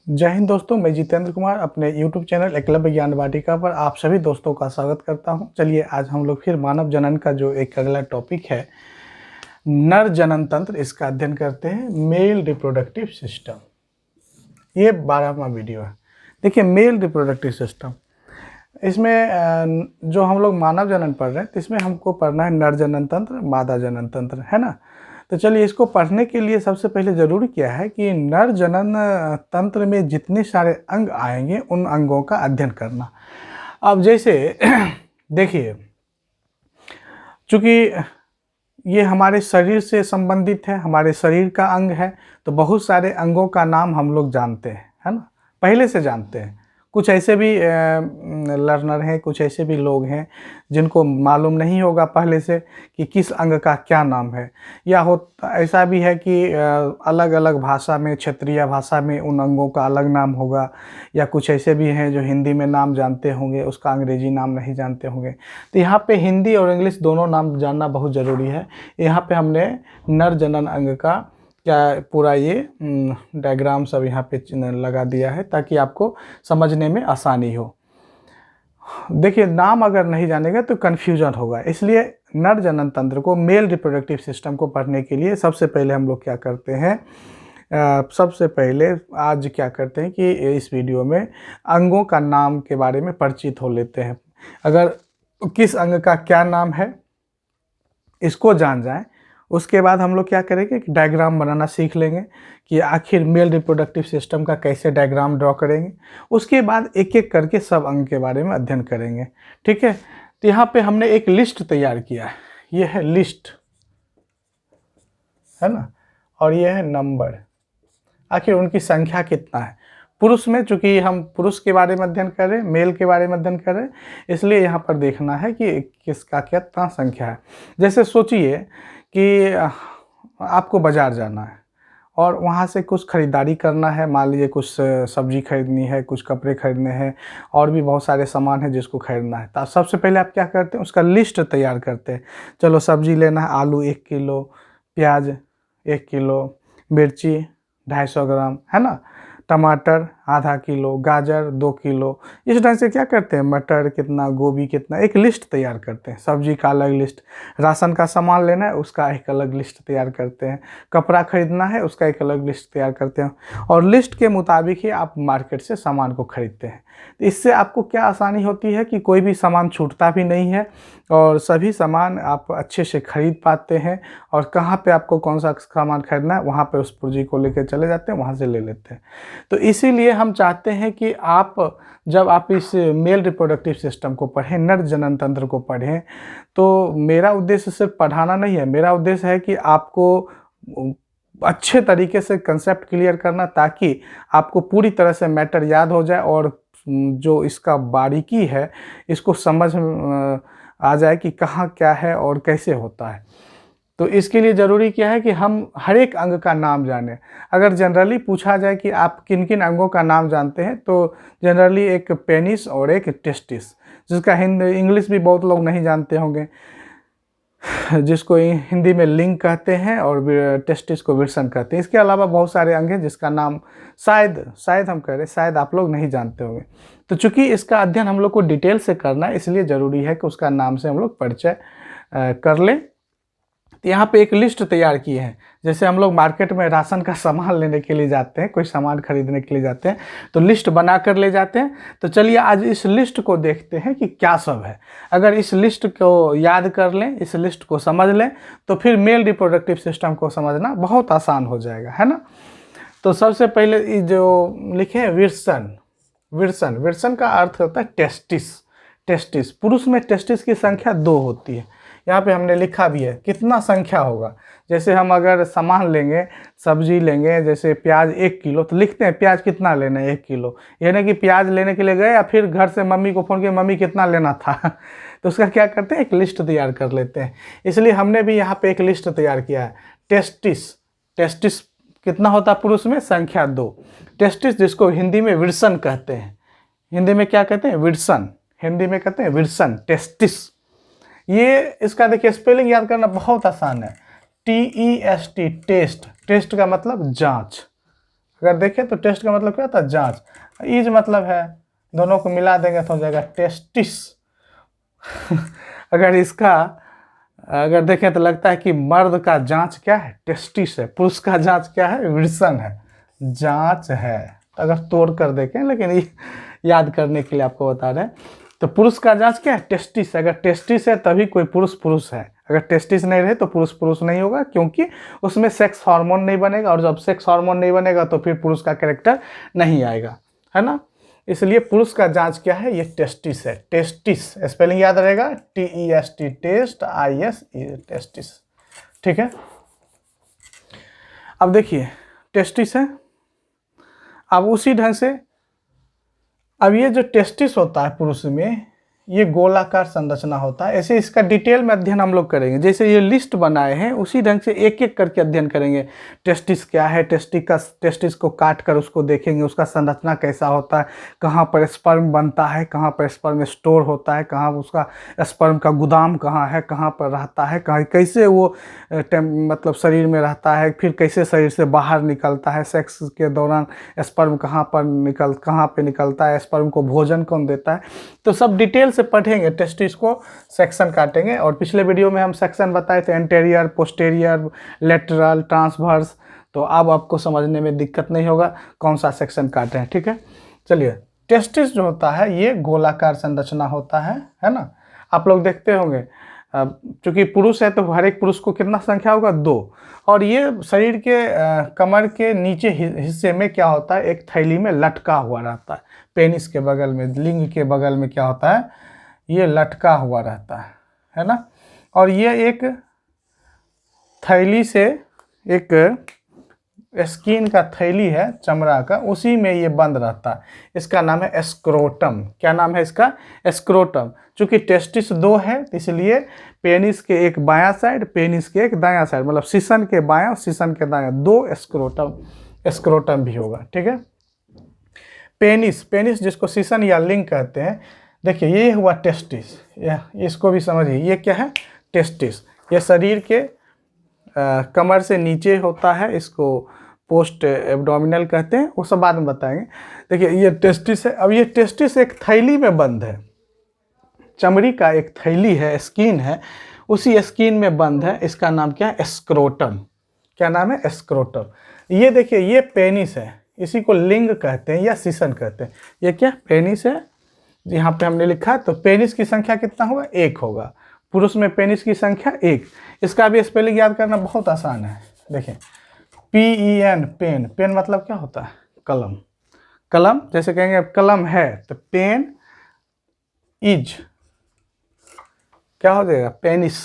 जय हिंद दोस्तों, मैं जितेंद्र कुमार अपने YouTube चैनल एकलव्य ज्ञान वाटिका पर आप सभी दोस्तों का स्वागत करता हूं। चलिए आज हम लोग फिर मानव जनन का जो एक अगला टॉपिक है नर जनन तंत्र, इसका अध्ययन करते हैं। मेल रिप्रोडक्टिव सिस्टम, ये 12वां वीडियो है। देखिए मेल रिप्रोडक्टिव सिस्टम, इसमें जो हम लोग मानव जनन पढ़ रहे हैं तो इसमें हमको पढ़ना है नर जनन तंत्र, मादा जनन तंत्र, है ना। तो चलिए इसको पढ़ने के लिए सबसे पहले ज़रूरी क्या है कि नर जनन तंत्र में जितने सारे अंग आएंगे उन अंगों का अध्ययन करना। अब जैसे देखिए, चूँकि ये हमारे शरीर से संबंधित है, हमारे शरीर का अंग है, तो बहुत सारे अंगों का नाम हम लोग जानते हैं, है ना, पहले से जानते हैं। कुछ ऐसे भी लर्नर हैं, कुछ ऐसे भी लोग हैं जिनको मालूम नहीं होगा पहले से कि किस अंग का क्या नाम है, या हो ऐसा भी है कि अलग अलग भाषा में, क्षेत्रीय भाषा में उन अंगों का अलग नाम होगा, या कुछ ऐसे भी हैं जो हिंदी में नाम जानते होंगे, उसका अंग्रेजी नाम नहीं जानते होंगे। तो यहाँ पे हिंदी और इंग्लिश दोनों नाम जानना बहुत ज़रूरी है। यहाँ पे हमने नर जनन अंग का क्या पूरा ये डायग्राम सब यहाँ पे लगा दिया है ताकि आपको समझने में आसानी हो। देखिए नाम अगर नहीं जानेगा तो कन्फ्यूजन होगा, इसलिए नर जनन तंत्र को, मेल रिप्रोडक्टिव सिस्टम को पढ़ने के लिए सबसे पहले हम लोग क्या करते हैं, सबसे पहले आज क्या करते हैं कि इस वीडियो में अंगों का नाम के बारे में परिचित हो लेते हैं। अगर किस अंग का क्या नाम है इसको जान जाएं, उसके बाद हम लोग क्या करेंगे कि डायग्राम बनाना सीख लेंगे कि आखिर मेल रिप्रोडक्टिव सिस्टम का कैसे डायग्राम ड्रॉ करेंगे। उसके बाद एक एक करके सब अंग के बारे में अध्ययन करेंगे, ठीक है। तो यहाँ पे हमने एक लिस्ट तैयार किया है, ये है लिस्ट, है ना, और ये है नंबर, आखिर उनकी संख्या कितना है। पुरुष में, चूंकि हम पुरुष के बारे में अध्ययन कर रहे हैं, मेल के बारे में अध्ययन कर रहे हैं, इसलिए यहाँ पर देखना है कि किसका कितना संख्या है। जैसे सोचिए कि आपको बाज़ार जाना है और वहाँ से कुछ ख़रीदारी करना है, मान लीजिए कुछ सब्ज़ी खरीदनी है, कुछ कपड़े खरीदने हैं, और भी बहुत सारे सामान हैं जिसको खरीदना है। तो सबसे पहले आप क्या करते हैं, उसका लिस्ट तैयार करते हैं। चलो सब्ज़ी लेना है, आलू 1 किलो, प्याज 1 किलो, मिर्ची 250 ग्राम, है ना, टमाटर आधा किलो, गाजर 2 किलो। इस ढंग से क्या करते हैं, मटर कितना, गोभी कितना, एक लिस्ट तैयार करते हैं। सब्जी का अलग लिस्ट, राशन का सामान लेना है उसका एक अलग लिस्ट तैयार करते हैं, कपड़ा खरीदना है उसका एक अलग लिस्ट तैयार करते हैं, और लिस्ट के मुताबिक ही आप मार्केट से सामान को खरीदते हैं। तो इससे आपको क्या आसानी होती है कि कोई भी सामान छूटता भी नहीं है और सभी सामान आप अच्छे से खरीद पाते हैं, और कहाँ पे आपको कौन सा सामान खरीदना है वहाँ पे उस पूंजी को लेकर चले जाते हैं, वहाँ से ले लेते हैं। तो इसीलिए हम चाहते हैं कि आप जब आप इस मेल रिप्रोडक्टिव सिस्टम को पढ़ें, नर जनन तंत्र को पढ़ें, तो मेरा उद्देश्य सिर्फ पढ़ाना नहीं है, मेरा उद्देश्य है कि आपको अच्छे तरीके से कंसेप्ट क्लियर करना, ताकि आपको पूरी तरह से मैटर याद हो जाए और जो इसका बारीकी है इसको समझ आ जाए कि कहाँ क्या है और कैसे होता है। तो इसके लिए ज़रूरी क्या है कि हम हर एक अंग का नाम जानें। अगर जनरली पूछा जाए कि आप किन किन अंगों का नाम जानते हैं, तो जनरली एक पेनिस और एक टेस्टिस, जिसका इंग्लिश भी बहुत लोग नहीं जानते होंगे, जिसको हिंदी में लिंग कहते हैं और टेस्टिस को विर्सन कहते हैं। इसके अलावा बहुत सारे अंग हैं जिसका नाम शायद हम कह रहे हैं, शायद आप लोग नहीं जानते होंगे। तो चूंकि इसका अध्ययन हम लोग को डिटेल से करना है, इसलिए ज़रूरी है कि उसका नाम से हम लोग परिचय कर लें। तो यहाँ पे एक लिस्ट तैयार की है। जैसे हम लोग मार्केट में राशन का सामान लेने के लिए जाते हैं, कोई सामान खरीदने के लिए जाते हैं, तो लिस्ट बना कर ले जाते हैं। तो चलिए आज इस लिस्ट को देखते हैं कि क्या सब है। अगर इस लिस्ट को याद कर लें, इस लिस्ट को समझ लें, तो फिर मेल रिप्रोडक्टिव सिस्टम को समझना बहुत आसान हो जाएगा, है ना। तो सबसे पहले जो लिखे हैं विर्सन का अर्थ होता है टेस्टिस। पुरुष में टेस्टिस की संख्या 2 होती है। यहाँ पे हमने लिखा भी है कितना संख्या होगा। जैसे हम अगर सामान लेंगे, सब्जी लेंगे, जैसे प्याज 1 किलो, तो लिखते हैं प्याज कितना लेना है 1 किलो। ये नहीं कि प्याज लेने के लिए गए या फिर घर से मम्मी को फ़ोन किया, मम्मी कितना लेना था तो उसका क्या करते हैं, एक लिस्ट तैयार कर लेते हैं। इसलिए हमने भी यहाँ पे एक लिस्ट तैयार किया है। टेस्टिस कितना होता है पुरुष में, संख्या 2। टेस्टिस जिसको हिंदी में विर्सन कहते हैं, हिंदी में क्या कहते हैं, विर्सन, हिंदी में कहते हैं विर्सन, टेस्टिस। ये इसका देखिए स्पेलिंग याद करना बहुत आसान है, TEST, टेस्ट का मतलब जांच। अगर देखें तो टेस्ट का मतलब क्या होता है, जांच। इज मतलब है, दोनों को मिला देंगे तो हो जाएगा टेस्टिस। अगर इसका अगर देखें तो लगता है कि मर्द का जांच क्या है, टेस्टिस है, पुरुष का जांच क्या है, विल्सन है, जांच है। अगर तोड़ कर देखें, लेकिन ये याद करने के लिए आपको बता रहे हैं। तो पुरुष का जांच क्या है, टेस्टिस। अगर टेस्टिस है तभी कोई पुरुष पुरुष है, अगर टेस्टिस नहीं रहे तो पुरुष पुरुष नहीं होगा, क्योंकि उसमें सेक्स हार्मोन नहीं बनेगा, और जब सेक्स हार्मोन नहीं बनेगा तो फिर पुरुष का कैरेक्टर नहीं आएगा, है ना। इसलिए पुरुष का जांच क्या है, ये टेस्टिस है, टेस्टिस। स्पेलिंग याद रहेगा, TEST, टेस्ट, IS, टेस्टिस, ठीक है। अब देखिए टेस्टिस है, अब उसी ढंग से अब ये जो टेस्टिस होता है पुरुष में, ये गोलाकार संरचना होता है। ऐसे इसका डिटेल में अध्ययन हम लोग करेंगे, जैसे ये लिस्ट बनाए हैं उसी ढंग से एक एक करके अध्ययन करेंगे। टेस्टिस क्या है, टेस्टिस को काट कर उसको देखेंगे, उसका संरचना कैसा होता है, कहाँ पर स्पर्म बनता है, कहाँ पर स्पर्म स्टोर होता है, कहाँ उसका स्पर्म का गोदाम कहाँ है, कहाँ पर रहता है, कहाँ कैसे वो मतलब शरीर में रहता है, फिर कैसे शरीर से बाहर निकलता है, सेक्स के दौरान स्पर्म कहाँ पे निकलता है, स्पर्म को भोजन कौन देता है, तो सब डिटेल से पढ़ेंगे। टेस्टिस को सेक्शन काटेंगे, और पिछले वीडियो में हम सेक्शन बताए थे, एंटेरियर, पोस्टेरियर, लेटरल, ट्रांसवर्स। तो अब आपको समझने में दिक्कत नहीं होगा कौन सा सेक्शन काटे हैं, ठीक है। चलिए, टेस्टिस जो होता है ये गोलाकार संरचना होता है ना। आप लोग देखते होंगे, चूंकि पुरुष है तो हर एक पुरुष को कितना संख्या होगा, 2। और ये शरीर के कमर के नीचे हिस्से में क्या होता है, एक थैली में लटका हुआ रहता है। पेनिस के बगल में, लिंग के बगल में क्या होता है, ये लटका हुआ रहता है ना। और ये एक थैली से, एक स्किन का थैली है चमड़ा का, उसी में ये बंद रहता है। इसका नाम है स्क्रोटम। क्या नाम है इसका, स्क्रोटम। चूंकि टेस्टिस 2 है इसलिए पेनिस के एक बायां साइड, पेनिस के एक दायां साइड, मतलब सीसन के बायां और सीसन के दायां 2 स्क्रोटम भी होगा, ठीक है। पेनिस जिसको सीसन या लिंग कहते हैं, देखिए ये हुआ टेस्टिस, इसको भी समझिए, ये क्या है, टेस्टिस। ये शरीर के कमर से नीचे होता है, इसको पोस्ट एब्डोमिनल कहते हैं, वो सब बाद में बताएंगे। देखिए ये टेस्टिस है। अब ये टेस्टिस एक थैली में बंद है, चमड़ी का एक थैली है, स्किन है, उसी स्किन में बंद है। इसका नाम क्या है, स्क्रोटम। क्या नाम है, स्क्रोटम। ये देखिए ये पेनिस है, इसी को लिंग कहते हैं या सीसन कहते हैं। ये क्या, पेनिस है, यहाँ पे हमने लिखा है। तो पेनिस की संख्या कितना होगा, 1 होगा। पुरुष में पेनिस की संख्या 1। इसका भी स्पेलिंग याद करना बहुत आसान है। देखिए PEN, पेन। पेन मतलब क्या होता है, कलम। कलम, जैसे कहेंगे कलम है तो पेन इज क्या हो जाएगा, पेनिस।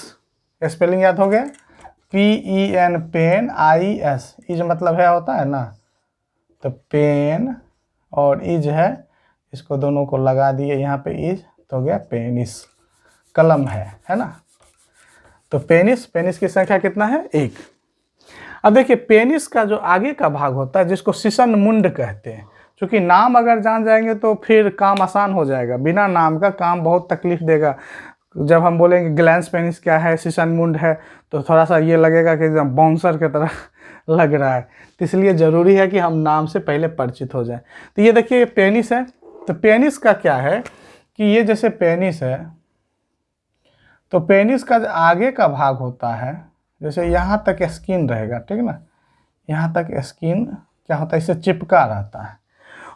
स्पेलिंग याद हो गया, PEN, पेन, IS। इज मतलब है होता है ना, तो पेन और इज है, इसको दोनों को लगा दिए यहाँ पे इज, तो हो गया पेनिस, कलम है ना। तो पेनिस की संख्या कितना है, 1। अब देखिए पेनिस का जो आगे का भाग होता है जिसको सीसन मुंड कहते हैं, क्योंकि नाम अगर जान जाएंगे तो फिर काम आसान हो जाएगा, बिना नाम का काम बहुत तकलीफ देगा। जब हम बोलेंगे ग्लैंस पेनिस क्या है, सीसन मुंड है, तो थोड़ा सा ये लगेगा कि एकदम बाउंसर की तरह लग रहा है। तो इसलिए ज़रूरी है कि हम नाम से पहले परिचित हो जाएं। तो ये देखिए पेनिस है। तो पेनिस का क्या है कि ये जैसे पेनिस है, तो पेनिस का जो आगे का भाग होता है, जैसे यहाँ तक स्किन रहेगा, ठीक है ना, यहाँ तक स्किन क्या होता है, इससे चिपका रहता है।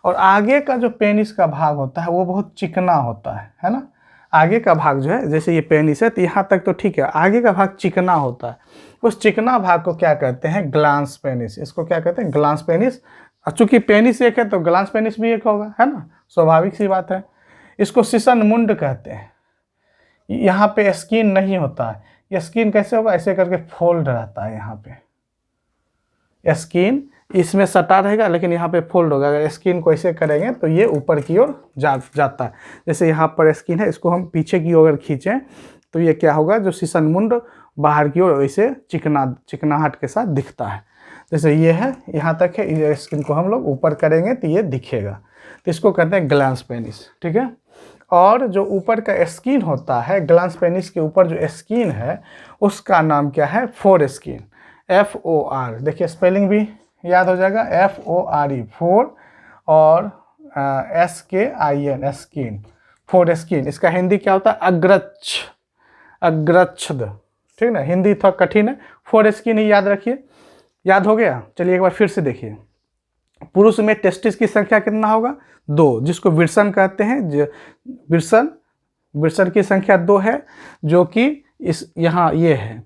और आगे का जो पेनिस का भाग होता है वो बहुत चिकना होता है ना। आगे का भाग जो है, जैसे ये पेनिस है तो यहाँ तक तो ठीक है, आगे का भाग चिकना होता है। उस चिकना भाग को क्या कहते हैं, ग्लांस पेनिस। इसको क्या कहते हैं, ग्लांस पेनिस। चूंकि पेनिस एक है तो ग्लांस पेनिस भी एक होगा, है ना, स्वाभाविक सी बात है। इसको सीसन मुंड कहते हैं। यहाँ पे स्किन नहीं होता है, ये स्किन कैसे होगा, ऐसे करके फोल्ड रहता है। यहाँ पे स्किन इसमें सटा रहेगा, लेकिन यहाँ पे फोल्ड होगा। अगर स्किन को ऐसे करेंगे तो ये ऊपर की ओर जाता है। जैसे यहाँ पर स्किन है, इसको हम पीछे की ओर खींचें तो ये क्या होगा, जो सीसन मुंड बाहर की ओर वैसे चिकनाहट के साथ दिखता है। जैसे ये है, यहाँ तक है, ये स्किन को हम लोग ऊपर करेंगे तो ये दिखेगा, तो इसको कहते हैं ग्लांस पेनिस, ठीक है। और जो ऊपर का स्किन होता है, ग्लांस पेनिस के ऊपर जो स्किन है उसका नाम क्या है, फोर स्किन, FOR। देखिए स्पेलिंग भी याद हो जाएगा, FORE, फोर, और SKIN, स्किन, फोर स्किन। इसका हिंदी क्या होता है? अग्रच्छ, अग्रच्छद। ठीक ना, हिंदी थोड़ा कठिन है, फोर स्किन ही याद रखिए। याद हो गया? चलिए एक बार फिर से देखिए। पुरुष में टेस्टिस की संख्या कितना होगा? 2, जिसको विर्सन कहते हैं। विर्सन की संख्या 2 है, जो कि इस यहाँ ये है,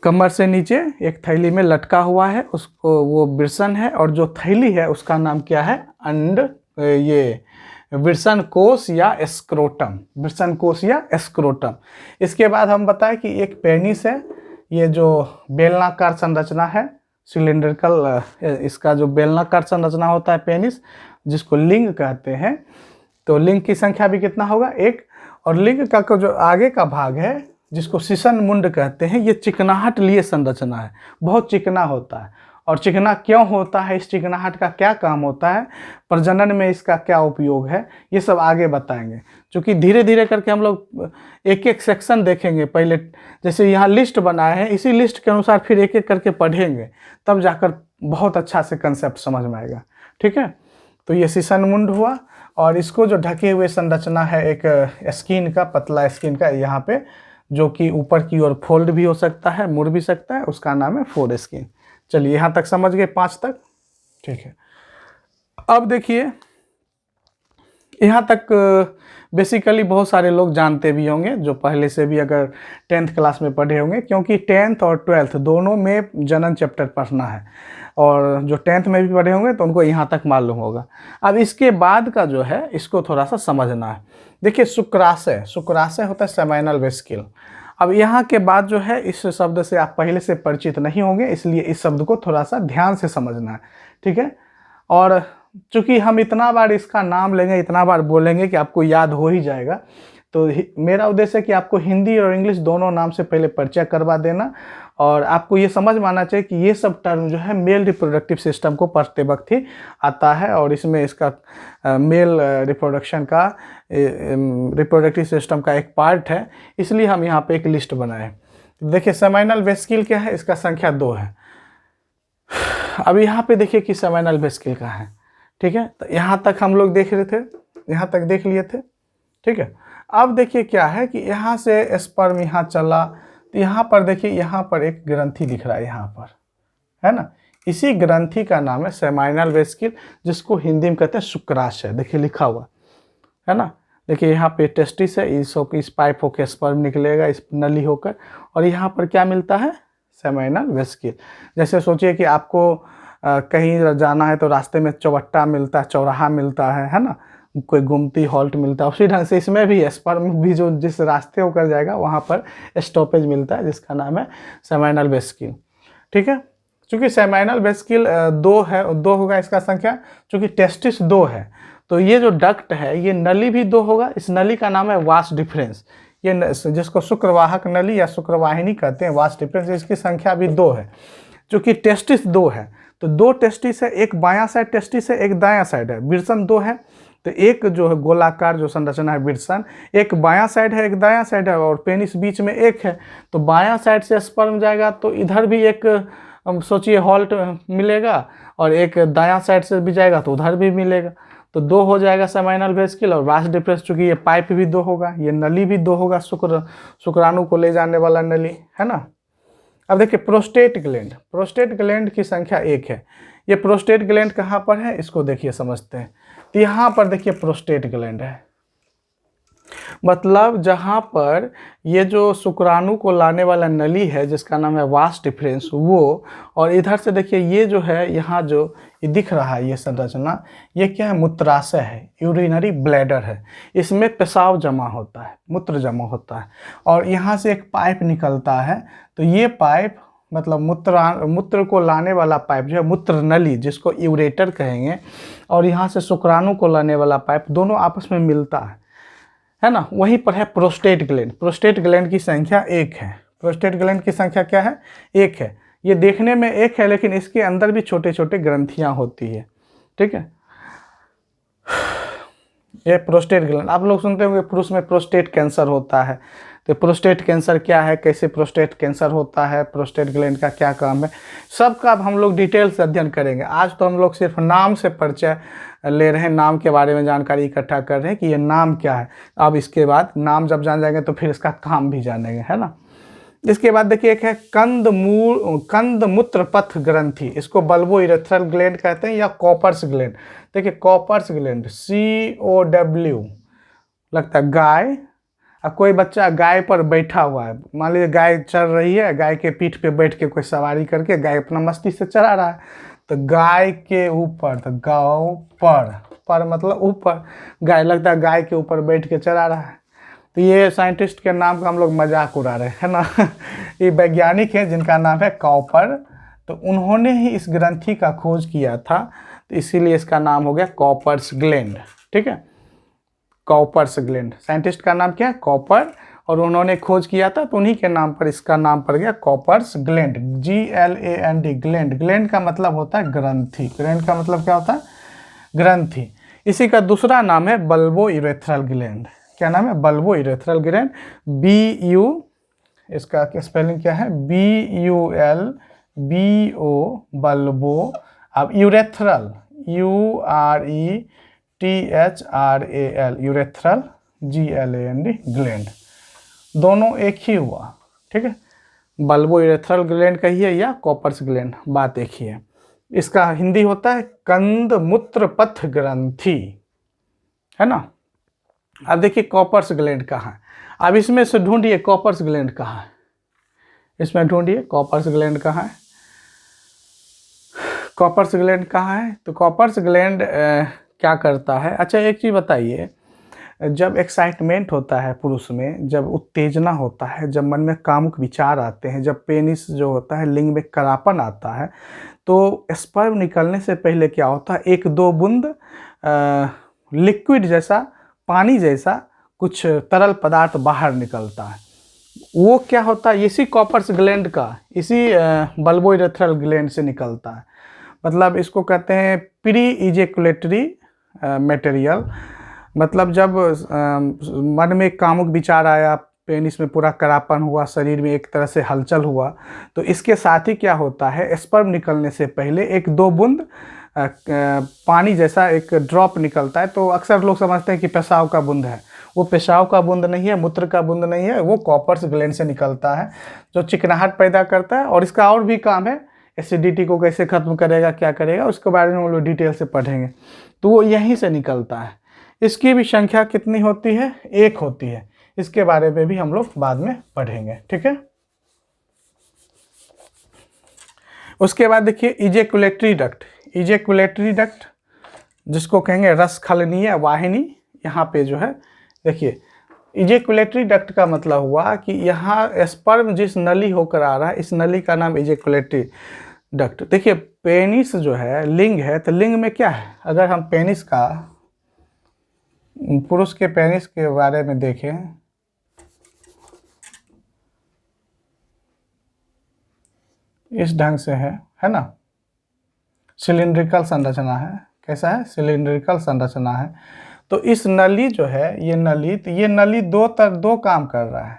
कमर से नीचे एक थैली में लटका हुआ है, उसको वो विर्सन है। और जो थैली है उसका नाम क्या है? ये विर्सन कोश या स्क्रोटम, विर्सन कोश या स्क्रोटम। इसके बाद हम बताएं कि एक पेनिस है, ये जो बेलनाकार संरचना है, सिलिंड्रिकल, इसका जो बेलनाकार संरचना होता है पेनिस, जिसको लिंग कहते हैं। तो लिंग की संख्या भी कितना होगा? 1। और लिंग का जो आगे का भाग है, जिसको शिशन मुंड कहते हैं, ये चिकनाहट लिए संरचना है, बहुत चिकना होता है। और चिकना क्यों होता है? इस चिकनाहट का क्या काम होता है? प्रजनन में इसका क्या उपयोग है? ये सब आगे बताएंगे। क्योंकि धीरे धीरे करके हम लोग एक एक सेक्शन देखेंगे। पहले जैसे यहाँ लिस्ट बनाए हैं, इसी लिस्ट के अनुसार फिर एक एक करके पढ़ेंगे, तब जाकर बहुत अच्छा से कंसेप्ट समझ में आएगा। ठीक है, तो ये शिशन मुंड हुआ। और इसको जो ढके हुए संरचना है एक स्किन का, पतला स्किन का, यहाँ पे, जो कि ऊपर की ओर फोल्ड भी हो सकता है, मुड़ भी सकता है, उसका नाम है फोर स्किन। चलिए यहाँ तक समझ गए, 5 तक। ठीक है, अब देखिए यहाँ तक बेसिकली बहुत सारे लोग जानते भी होंगे, जो पहले से भी अगर 10th क्लास में पढ़े होंगे, क्योंकि 10th और 12th दोनों में जनन चैप्टर पढ़ना है। और जो 10th में भी पढ़े होंगे तो उनको यहाँ तक मालूम होगा। अब इसके बाद का जो है, इसको थोड़ा सा समझना है। देखिए, शुक्राशय, शुक्राशय होता है सेमाइनल वेस्किल। अब यहाँ के बाद जो है, इस शब्द से आप पहले से परिचित नहीं होंगे, इसलिए इस शब्द को थोड़ा सा ध्यान से समझना है। ठीक है, और चूँकि हम इतना बार इसका नाम लेंगे, इतना बार बोलेंगे कि आपको याद हो ही जाएगा, तो मेरा उद्देश्य है कि आपको हिंदी और इंग्लिश दोनों नाम से पहले परिचय करवा देना। और आपको ये समझ में आना चाहिए कि ये सब टर्म जो है मेल रिप्रोडक्टिव सिस्टम को पढ़ते वक्त ही आता है, और इसमें इसका मेल रिप्रोडक्शन का, रिप्रोडक्टिव सिस्टम का एक पार्ट है, इसलिए हम यहाँ पे एक लिस्ट बनाए। देखिए, सेमाइनल वेस्किल क्या है? इसका संख्या 2 है। अब यहाँ पे देखिए कि सेमाइनल वेस्किल का है। ठीक है, तो यहाँ तक हम लोग देख रहे थे, यहाँ तक देख लिए थे। ठीक है, अब देखिए क्या है कि यहाँ से स्पर्म यहाँ चला, तो यहाँ पर देखिए, यहाँ पर एक ग्रंथि दिख रहा है, यहाँ पर है ना, इसी ग्रंथि का नाम है सेमाइनल वेस्किल, जिसको हिंदी में कहते हैं शुक्राशय। देखिए लिखा हुआ है ना, देखिए यहाँ पे टेस्टिस है, इस पाइप होकर स्पर्म निकलेगा, इस नली होकर, और यहाँ पर क्या मिलता है? सेमाइनल वेस्किल। जैसे सोचिए कि आपको कहीं जाना है तो रास्ते में चौबट्टा मिलता है, चौराहा मिलता है ना, कोई गुमती हॉल्ट मिलता है, उसी ढंग से इसमें भी स्पर्म भी जो जिस रास्ते होकर जाएगा वहाँ पर स्टॉपेज मिलता है, जिसका नाम है सेमाइनल वेस्किल। ठीक है, चूँकि सेमाइनल वेस्किल 2 है, 2 होगा इसका संख्या, चूँकि टेस्टिस 2 है, तो ये जो डक्ट है, ये नली भी 2 होगा। इस नली का नाम है वास डिफरेंस, ये जिसको शुक्रवाहक नली या शुक्रवाहिनी कहते हैं, वास डिफरेंस, इसकी संख्या भी 2 है। चूँकि टेस्टिस 2 है, तो 2 टेस्टिस है, एक बायां साइड टेस्टिस है, एक दायां साइड है। विर्सन 2 है, तो एक जो है गोलाकार जो संरचना है विर्सन, एक बायां साइड है, एक दायां साइड है, और पेनिस बीच में एक है। तो बायां साइड से स्पर्म जाएगा तो इधर भी एक सोचिए हॉल्ट मिलेगा, और एक दायां साइड से भी जाएगा तो उधर भी मिलेगा, तो 2 हो जाएगा सेमाइनल वेस्किल। और वास डिफरेंस, चूँकि ये पाइप भी 2 होगा, ये नली भी 2 होगा, शुक्राणु को ले जाने वाला नली है ना। अब देखिए प्रोस्टेट ग्लैंड, प्रोस्टेट ग्लैंड की संख्या 1 है। ये प्रोस्टेट ग्लैंड कहाँ पर है, इसको देखिए समझते हैं। तो यहाँ पर देखिए प्रोस्टेट ग्लैंड है, मतलब जहाँ पर ये जो शुक्राणु को लाने वाला नली है, जिसका नाम है वास डिफरेंस, वो, और इधर से देखिए ये जो है, यहाँ जो ये दिख रहा है ये संरचना, ये क्या है? मूत्राशय है, यूरिनरी ब्लैडर है। इसमें पेशाब जमा होता है, मूत्र जमा होता है, और यहाँ से एक पाइप निकलता है। तो ये पाइप मतलब मूत्र को लाने वाला पाइप जो है, मूत्र नली, जिसको यूरेटर कहेंगे, और यहाँ से शुक्राणु को लाने वाला पाइप, दोनों आपस में मिलता है ना। वहीं पर है प्रोस्टेट ग्लैंड। प्रोस्टेट ग्लैंड की संख्या 1 है। प्रोस्टेट ग्लैंड की संख्या क्या है? 1 है। ये देखने में 1 है, लेकिन इसके अंदर भी छोटे छोटे ग्रंथियां होती है। ठीक है, ये प्रोस्टेट ग्लैंड। आप लोग सुनते होंगे पुरुष में प्रोस्टेट कैंसर होता है, तो प्रोस्टेट कैंसर क्या है, कैसे प्रोस्टेट कैंसर होता है, प्रोस्टेट ग्लैंड का क्या काम है, सबका अब हम लोग डिटेल से अध्ययन करेंगे। आज तो हम लोग सिर्फ नाम से परिचय ले रहे हैं, नाम के बारे में जानकारी इकट्ठा कर रहे हैं कि ये नाम क्या है। अब इसके बाद नाम जब जान जाएंगे तो फिर इसका काम भी जानेंगे, है ना। इसके बाद देखिए एक है कंदमूत्र पथ ग्रंथि, इसको बल्बो इरेथ्रल ग्लैंड कहते हैं या कॉपर्स ग्लैंड। देखिए कॉपर्स ग्लैंड COW लगता है गाय। अब कोई बच्चा गाय पर बैठा हुआ है, मान लीजिए गाय चल रही है, गाय के पीठ पे बैठ के कोई सवारी करके गाय अपना मस्ती से चला रहा है, तो गाय के ऊपर, तो गाँव पर मतलब ऊपर, गाय लगता है गाय के ऊपर बैठ के चला रहा है। तो ये साइंटिस्ट के नाम का हम लोग मजाक उड़ा रहे हैं ना। ये वैज्ञानिक हैं जिनका नाम है कॉपर, तो उन्होंने ही इस ग्रंथि का खोज किया था, तो इसीलिए इसका नाम हो गया कॉपर्स ग्लैंड। ठीक है, कॉपर्स ग्लैंड, साइंटिस्ट का नाम क्या है, कॉपर, और उन्होंने खोज किया था तो उन्हीं के नाम पर इसका नाम पड़ गया Cowper's gland, GLAND gland. Gland का मतलब होता है ग्रंथि, ग्लैंड का मतलब क्या होता है, ग्रंथि। इसी का दूसरा नाम है बल्बो इरेथ्रल ग्लैंड। क्या नाम है, बल्बो इरेथ्रल ग्लैंड, BU, इसका स्पेलिंग क्या है, BULBO, बल्बो। अब urethral, URETHRAL, urethral, GLAND gland, दोनों एक ही हुआ। ठीक है, बल्बो इरेथ्रल ग्लैंड कहिए या कॉपर्स ग्लैंड, बात एक ही है। इसका हिंदी होता है कंदमूत्र पथ ग्रंथि, है ना। अब देखिए कॉपर्स ग्लैंड कहाँ है, अब इसमें से ढूंढिए कॉपर्स ग्लैंड कहाँ है, इसमें ढूंढिए कॉपर्स ग्लैंड कहाँ है, कॉपर्स ग्लैंड कहाँ है। तो कॉपर्स ग्लैंड क्या करता है, अच्छा एक चीज़ बताइए, जब एक्साइटमेंट होता है पुरुष में, जब उत्तेजना होता है, जब मन में कामुक विचार आते हैं, जब पेनिस जो होता है लिंग में करापन आता है, तो स्पर्म निकलने से पहले क्या होता है, 1-2 बूंद लिक्विड जैसा, पानी जैसा कुछ तरल पदार्थ बाहर निकलता है। वो क्या होता है, इसी कॉपर्स ग्लैंड का, इसी बल्बो इरेथ्रल ग्लैंड से निकलता है। मतलब इसको कहते हैं प्री इजेकुलेटरी मटेरियल। मतलब जब मन में कामुक विचार आया, पेनिस में पूरा करापन हुआ, शरीर में एक तरह से हलचल हुआ, तो इसके साथ ही क्या होता है, स्पर्म निकलने से पहले 1-2 बूंद पानी जैसा एक ड्रॉप निकलता है। तो अक्सर लोग समझते हैं कि पेशाब का बूंद है, वो पेशाब का बूंद नहीं है, मूत्र का बूंद नहीं है, वो कॉपर्स ग्लैंड से निकलता है, जो चिकनाहट पैदा करता है। और इसका और भी काम है, एसिडिटी को कैसे खत्म करेगा, क्या करेगा, उसके बारे में हम लोग डिटेल से पढ़ेंगे। तो वो यहीं से निकलता है। इसकी भी संख्या कितनी होती है, 1 होती है। इसके बारे में भी हम लोग बाद में पढ़ेंगे। ठीक है, उसके बाद देखिए इजेकुलेटरी डक्ट, इजेकुलेटरी डक्ट जिसको कहेंगे रसखलनीय वाहिनी, यहाँ पे जो है देखिए इजेकुलेटरी डक्ट का मतलब हुआ कि यहाँ स्पर्म जिस नली होकर आ रहा है, इस नली का नाम इजेकुलेटरी डक्ट। देखिए पेनिस जो है लिंग है, तो लिंग में क्या है, अगर हम पेनिस का, पुरुष के पेनिस के बारे में देखें, इस ढंग से है ना, सिलिंड्रिकल संरचना है। कैसा है, सिलिंड्रिकल संरचना है। तो इस नली जो है, ये नली, तो ये नली दो काम कर रहा है।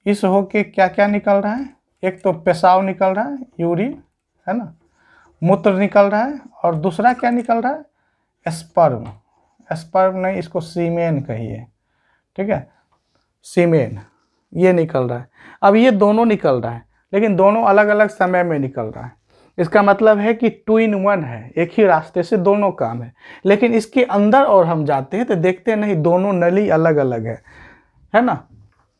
इस होके क्या क्या निकल रहा है, एक तो पेशाब निकल रहा है, यूरिन, है ना, मूत्र निकल रहा है, और दूसरा क्या निकल रहा है, स्पर्म। स्पर्म नहीं, इसको सीमेन कहिए। ठीक है, सीमेन, ये निकल रहा है। अब ये दोनों निकल रहा है, लेकिन दोनों अलग अलग समय में निकल रहा है। इसका मतलब है कि 2 in 1 है, एक ही रास्ते से दोनों काम है। लेकिन इसके अंदर और हम जाते हैं तो देखते हैं नहीं, दोनों नली अलग अलग है ना।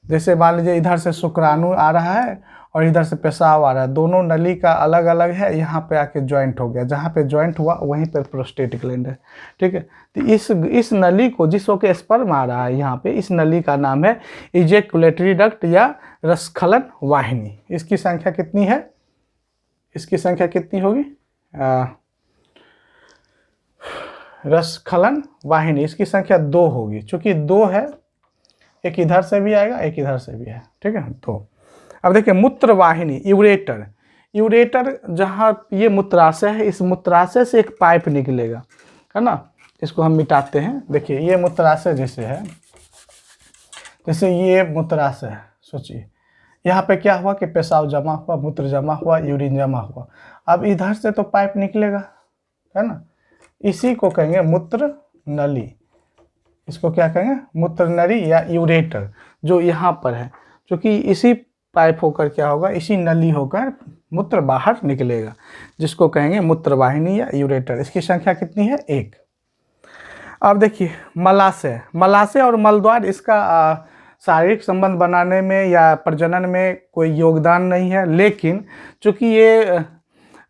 जैसे मान लीजिए इधर से शुक्राणु आ रहा है और इधर से पेशाब आ रहा है, दोनों नली का अलग अलग है, यहाँ पे आके ज्वाइंट हो गया, जहाँ पे ज्वाइंट हुआ वहीं पर प्रोस्टेट ग्लैंड है। ठीक है, तो इस नली को, जिस होके स्पर्म आ रहा है यहाँ पे, इस नली का नाम है इजेकुलेटरी डक्ट या रसखलन वाहिनी। इसकी संख्या कितनी है, इसकी संख्या कितनी होगी, रसखलन वाहिनी, इसकी संख्या 2 होगी। चूंकि 2 है, एक इधर से भी आएगा, एक इधर से भी है। ठीक है, तो अब देखिए मूत्र वाहिनी, यूरेटर, यूरेटर जहाँ ये मूत्राशय है, इस मूत्राशय से एक पाइप निकलेगा, है ना। इसको हम मिटाते हैं। देखिए ये मूत्राशय जैसे है, जैसे ये मूत्राशय है, सोचिए यहाँ पे क्या हुआ कि पेशाब जमा हुआ, मूत्र जमा हुआ, यूरिन जमा हुआ। अब इधर से तो पाइप निकलेगा, है ना, इसी को कहेंगे मूत्र नली। इसको क्या कहेंगे, मूत्र नली या यूरेटर, जो यहाँ पर है, क्योंकि इसी पाइप होकर क्या होगा, इसी नली होकर मूत्र बाहर निकलेगा, जिसको कहेंगे मूत्रवाहिनी या यूरेटर। इसकी संख्या कितनी है, 1। अब देखिए मलाशय, मलाशय और मलद्वार, इसका शारीरिक संबंध बनाने में या प्रजनन में कोई योगदान नहीं है, लेकिन चूंकि ये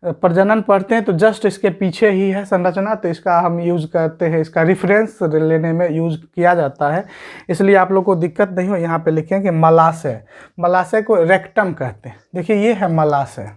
प्रजनन पढ़ते हैं तो जस्ट इसके पीछे ही है संरचना, तो इसका हम यूज़ करते हैं, इसका रेफरेंस लेने में यूज़ किया जाता है, इसलिए आप लोग को दिक्कत नहीं हो। यहाँ पे लिखें कि मलाशय, मलाशय को रेक्टम कहते हैं। देखिए ये है मलाशय,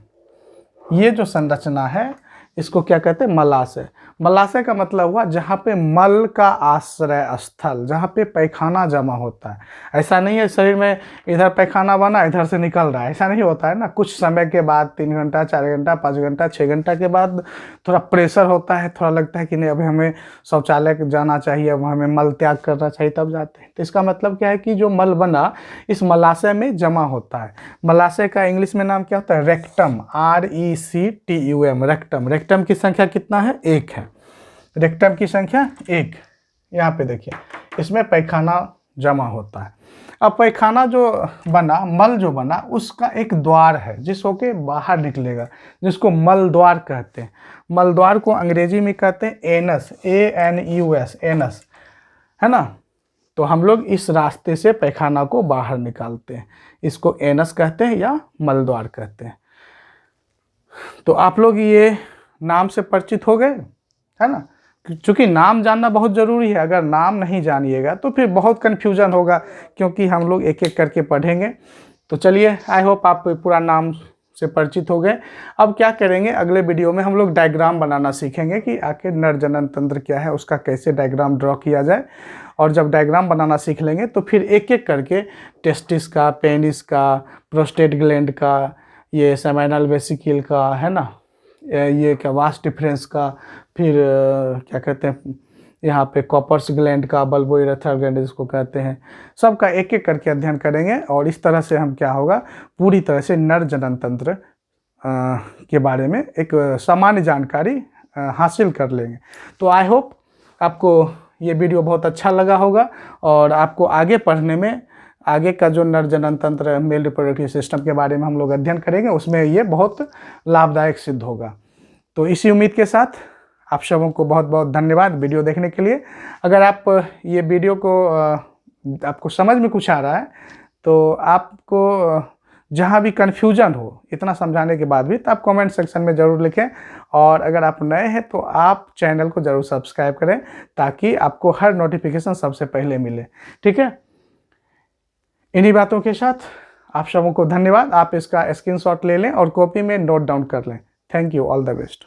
ये जो संरचना है इसको क्या कहते हैं, मलाशय। मलाशय का मतलब हुआ जहाँ पे मल का आश्रय स्थल, जहाँ पे पैखाना जमा होता है। ऐसा नहीं है शरीर में इधर पैखाना बना इधर से निकल रहा है, ऐसा नहीं होता है ना। कुछ समय के बाद 3 घंटा 4 घंटा 5 घंटा 6 घंटा के बाद थोड़ा प्रेशर होता है, थोड़ा लगता है कि नहीं अभी हमें शौचालय जाना चाहिए, अब हमें मल त्याग करना चाहिए, तब जाते हैं। तो इसका मतलब क्या है कि जो मल बना इस मलाशय में जमा होता है। मलाशय का इंग्लिश में नाम क्या होता है, रेक्टम, RECTUM, रेक्टम। रेक्टम की संख्या कितना है, 1 है। रेक्टम की संख्या 1। यहाँ पे देखिए इसमें पैखाना जमा होता है। अब पैखाना जो बना, मल जो बना, उसका एक द्वार है जिस होके बाहर निकलेगा, जिसको मल द्वार कहते हैं। मल द्वार को अंग्रेजी में कहते हैं एनस, ANUS, एनस, है ना। तो हम लोग इस रास्ते से पैखाना को बाहर निकालते हैं, इसको एनस कहते हैं या मल द्वार कहते हैं। तो आप लोग ये नाम से परिचित हो गए, है ना। चूँकि नाम जानना बहुत ज़रूरी है, अगर नाम नहीं जानिएगा तो फिर बहुत कन्फ्यूजन होगा, क्योंकि हम लोग एक एक करके पढ़ेंगे। तो चलिए, आई होप आप पूरा नाम से परिचित हो गए। अब क्या करेंगे, अगले वीडियो में हम लोग डायग्राम बनाना सीखेंगे कि आखिर नर जनन तंत्र क्या है, उसका कैसे डायग्राम ड्रॉ किया जाए। और जब डायग्राम बनाना सीख लेंगे तो फिर एक एक करके टेस्टिस का, पेनिस का, प्रोस्टेट ग्लैंड का, ये सेमिनल वेसिकल का, है ना, ये क्या वास डिफरेंस का, फिर क्या कहते हैं यहाँ पे कॉपर्स ग्लैंड का, बल्बोइरेथ्रल ग्लैंड जिसको कहते हैं, सबका एक एक करके अध्ययन करेंगे। और इस तरह से हम क्या होगा, पूरी तरह से नर जनन तंत्र के बारे में एक सामान्य जानकारी हासिल कर लेंगे। तो आई होप आपको ये वीडियो बहुत अच्छा लगा होगा और आपको आगे पढ़ने में, आगे का जो नर जनन तंत्र, मेल रिप्रोडक्टिव सिस्टम के बारे में हम लोग अध्ययन करेंगे, उसमें ये बहुत लाभदायक सिद्ध होगा। तो इसी उम्मीद के साथ आप सबों को बहुत बहुत धन्यवाद वीडियो देखने के लिए। अगर आप ये वीडियो को आपको समझ में कुछ आ रहा है तो आपको जहाँ भी कन्फ्यूजन हो इतना समझाने के बाद भी, तो आप कमेंट सेक्शन में ज़रूर लिखें। और अगर आप नए हैं तो आप चैनल को ज़रूर सब्सक्राइब करें ताकि आपको हर नोटिफिकेशन सबसे पहले मिले, ठीक है। इन्हीं बातों के साथ आप सबों को धन्यवाद। आप इसका स्क्रीनशॉट ले लें और कॉपी में नोट डाउन कर लें। Thank you, all the best.